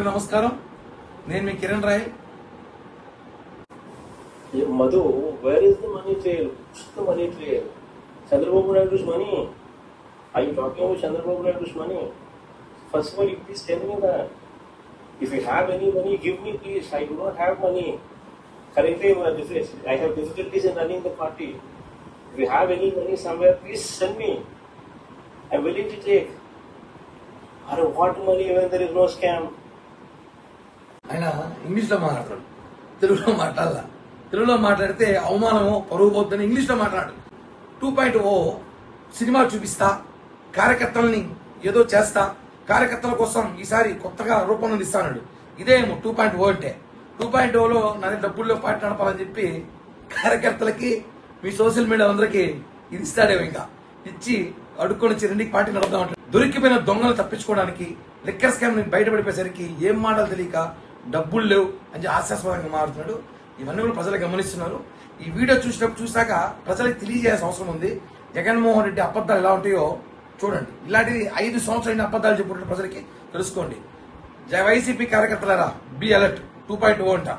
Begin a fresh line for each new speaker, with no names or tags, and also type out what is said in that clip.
నమస్కారం. నేను మీ Kiran Roy.
Madhu, where is the money trail? What's the money trail? Chandrababu Naidu's money. Are you talking about Chandrababu Naidu's money? First of all, you please tell me that. If you have any money, give me please. I do not have money. Currently, I have difficulties in running the party. If you have any money somewhere, please send me. I am willing to take. Or what money when there is no scam?
ఆయన ఇంగ్లీష్లో మాట్లాడతాడు, తెలుగులో మాట్లాడాల. తెలుగులో మాట్లాడితే అవమానమో పరువు పోతుందని ఇంగ్లీష్లో మాట్లాడు. 2.0 సినిమా చూపిస్తా, కార్యకర్తల్ని ఏదో చేస్తా, కార్యకర్తల కోసం ఈసారి కొత్తగా రూపొందిస్తాడు. ఇదేమో 2.0 అంటే. 2.0లో నా డబ్బుల్లో పార్టీ నడపాలని చెప్పి కార్యకర్తలకి మీ సోషల్ మీడియా అందరికి ఇది ఇస్తాడేమో. ఇంకా ఇచ్చి అడుక్కొని రెండుకి పార్టీ నడుపుదాం అంటే దొరికిపోయిన దొంగలు తప్పించుకోవడానికి లిక్కర్ స్కామ్ బయటపడిపోయేసరికి ఏం మాటలు తెలియక డబ్బులు లేవు అని హాస్యాస్పదంగా మారుతున్నాడు. ఇవన్నీ కూడా ప్రజలు గమనిస్తున్నారు. ఈ వీడియో చూసాక ప్రజలకు తెలియజేయాల్సిన అవసరం ఉంది. జగన్మోహన్ రెడ్డి అబద్ధాలు ఎలా ఉంటాయో చూడండి. ఇలాంటివి 5 సంవత్సరాల అబద్ధాలు చెప్పుకుంటున్న ప్రజలకి తెలుసుకోండి. YCP కార్యకర్తలారా, be alert. 2.0 అంట.